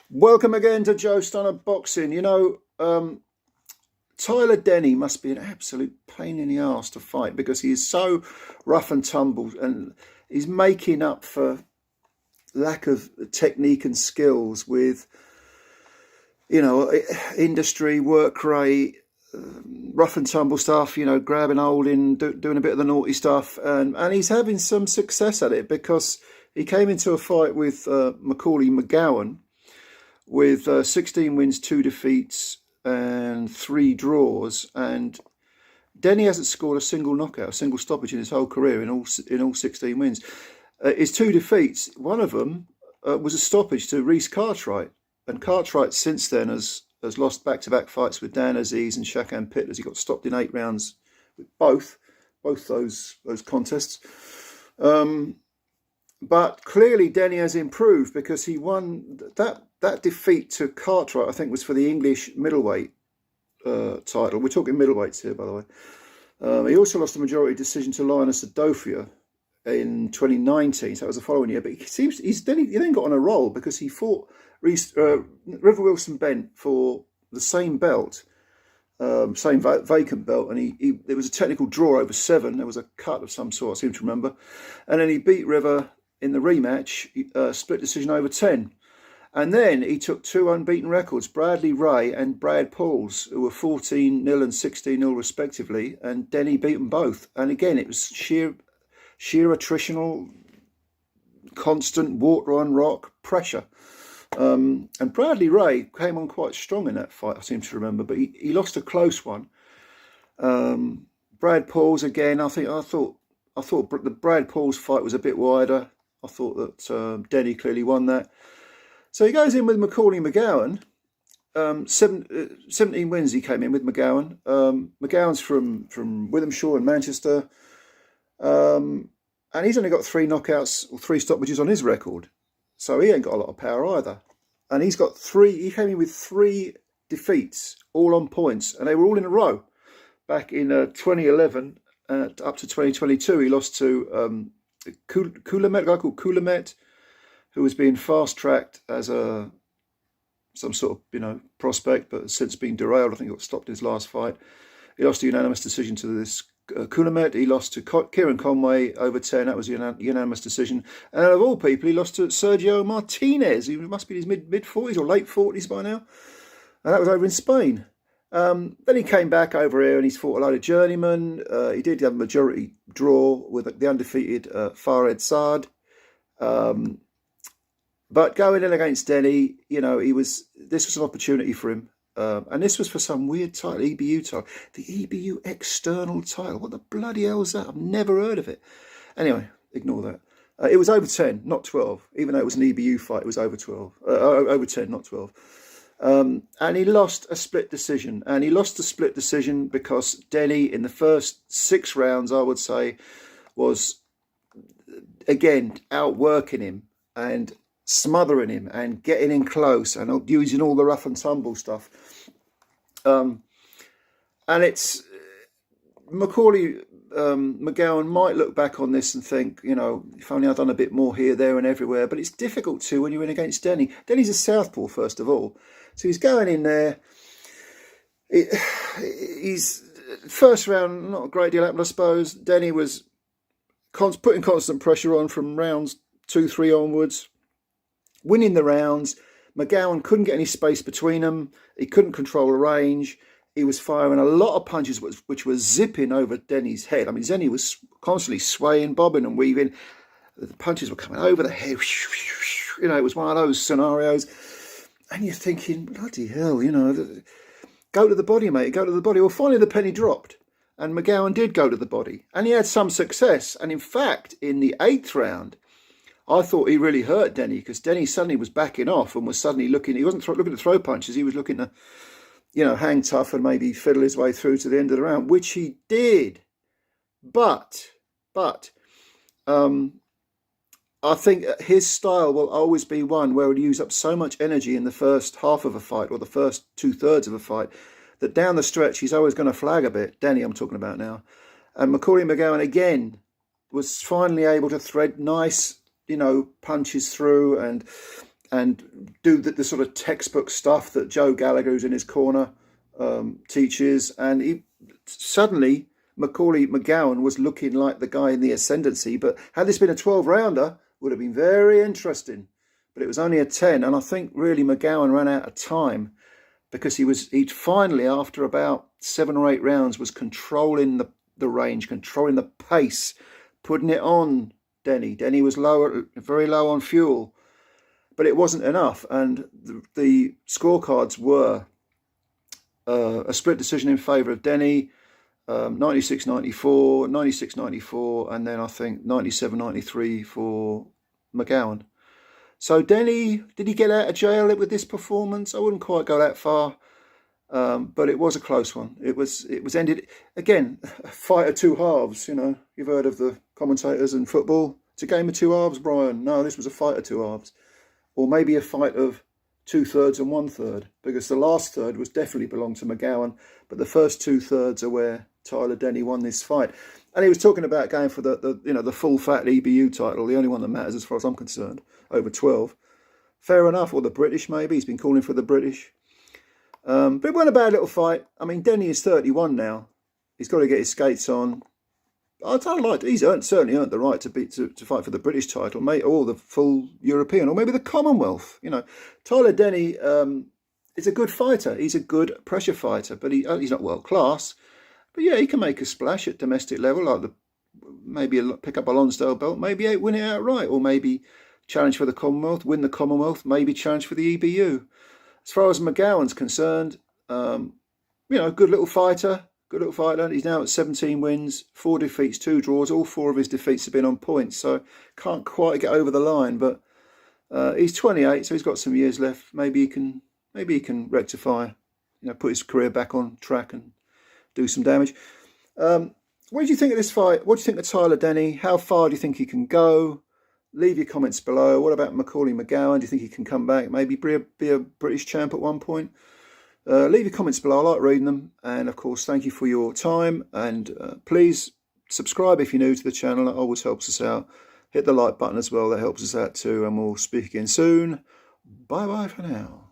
Welcome again to Joe Stunner Boxing. Tyler Denny must be an absolute pain in the arse to fight because he is so rough and tumble and he's making up for lack of technique and skills with, industry, work rate, rough and tumble stuff, grabbing, holding, doing a bit of the naughty stuff. And he's having some success at it because he came into a fight with MACAULAY McGOWAN with 16 wins, 2 defeats, and 3 draws. And Denny hasn't scored a single knockout, a single stoppage in his whole career in all 16 wins. His 2 defeats, one of them was a stoppage to Reece Cartwright. And Cartwright since then has lost back-to-back fights with Dan Aziz and Shakan Pittlers. He got stopped in 8 rounds with both those contests. But clearly Denny has improved because he won that defeat to Cartwright, I think, was for the English middleweight title. We're talking middleweights here, by the way. He also lost a majority decision to Linus Adofia in 2019, so that was the following year. But he then got on a roll because he fought River Wilson Bent for the same belt, same vacant belt, and it was a technical draw over 7. There was a cut of some sort, I seem to remember, and then he beat River in the rematch, split decision over 10. And then he took 2 unbeaten records, Bradley Ray and Brad Pauls, who were 14-0 and 16-0 respectively, and Denny beat them both. And again, it was sheer attritional, constant water on rock pressure. And Bradley Ray came on quite strong in that fight, I seem to remember, but he lost a close one. Brad Pauls, again, I thought the Brad Pauls fight was a bit wider. I thought that Denny clearly won that. So he goes in with MACAULAY McGOWAN. 17 wins he came in with McGowan. McGowan's from Withamshaw in Manchester. And he's only got 3 knockouts or 3 stoppages on his record. So he ain't got a lot of power either. And he came in with 3 defeats, all on points. And they were all in a row. Back in 2011 up to 2022, he lost to a guy called Kulamet, who was being fast-tracked as some sort of, prospect, but has since been derailed. I think he got stopped in his last fight. He lost a unanimous decision to this Kulamet. He lost to Kieran Conway over 10. That was a unanimous decision. And of all people, he lost to Sergio Martinez. He must be in his mid-40s or late 40s by now. And that was over in Spain. Then he came back over here and he's fought a load of journeymen. He did have a majority draw with the undefeated Fahed Saad. But going in against Denny, this was an opportunity for him. And this was for some weird title, EBU title. The EBU external title. What the bloody hell is that? I've never heard of it. Anyway, ignore that. It was over 10, not 12. Even though it was an EBU fight, it was over 12. Over 10, not 12. And he lost a split decision. And he lost a split decision because Denny, in the first 6 rounds, I would say, was, again, outworking him and smothering him and getting in close and using all the rough and tumble stuff. And it's MACAULAY McGowan might look back on this and think, if only I'd done a bit more here, there and everywhere. But it's difficult to when you're in against Denny. Denny's a southpaw, first of all. So he's going in there. He's first round, not a great deal happened, I suppose. Denny was putting constant pressure on from rounds 2, 3 onwards, winning the rounds. McGowan couldn't get any space between them. He couldn't control the range. He was firing a lot of punches which were zipping over Denny's head. I mean, Denny was constantly swaying, bobbing and weaving. The punches were coming over the head. It was one of those scenarios. And you're thinking, bloody hell, go to the body, mate, go to the body. Well, finally the penny dropped. And McGowan did go to the body. And he had some success. And in fact, in the 8th round, I thought he really hurt Denny because Denny suddenly was backing off and was suddenly he wasn't looking to throw punches. He was looking to, hang tough and maybe fiddle his way through to the end of the round, which he did. But I think his style will always be one where he'll use up so much energy in the first half of a fight or the first 2/3 of a fight that down the stretch he's always going to flag a bit. Denny, I'm talking about now. And MACAULAY McGowan, again, was finally able to thread nice, punches through and and do the sort of textbook stuff that Joe Gallagher, who's in his corner, teaches. And he suddenly, MACAULAY McGOWAN was looking like the guy in the ascendancy. But had this been a 12-rounder, would have been very interesting. But it was only a 10, and I think really McGowan ran out of time because he'd finally, after about 7 or 8 rounds, was controlling the range, controlling the pace, putting it on Denny. Denny was very low on fuel, but it wasn't enough. And the scorecards were a split decision in favour of Denny, 96-94, 96-94, and then I think 97-93 for McGowan. So Denny, did he get out of jail with this performance? I wouldn't quite go that far, but it was a close one. It was ended, again, a fight of two halves. You know, you've heard of the commentators in football. It's a game of two halves, Brian. No, this was a fight of two halves. Or maybe a fight of 2/3 and 1/3, because the last third was definitely belonged to McGowan, but the first 2/3 are where Tyler Denny won this fight. And he was talking about going for the full fat EBU title, the only one that matters as far as I'm concerned, over 12. Fair enough, or the British maybe. He's been calling for the British. But it wasn't a bad little fight. I mean, Denny is 31 now. He's got to get his skates on. He's certainly earned the right to fight for the British title, mate, or the full European, or maybe the Commonwealth. You know, Tyler Denny is a good fighter. He's a good pressure fighter, but he's not world class. But yeah, he can make a splash at domestic level, like maybe pick up a Lonsdale belt, maybe win it outright, or maybe challenge for the Commonwealth, win the Commonwealth, maybe challenge for the EBU. As far as McGowan's concerned, good little fighter. Good little fighter. He's now at 17 wins, 4 defeats, 2 draws. All 4 of his defeats have been on points, so can't quite get over the line. But he's 28, so he's got some years left. Maybe he can rectify, put his career back on track and do some damage. What do you think of this fight? What do you think of Tyler Denny? How far do you think he can go? Leave your comments below. What about MACAULAY McGOWAN? Do you think he can come back? Maybe be a British champ at one point? Leave your comments below. I like reading them. And of course, thank you for your time. And please subscribe if you're new to the channel. That always helps us out. Hit the like button as well. That helps us out too. And we'll speak again soon. Bye bye for now.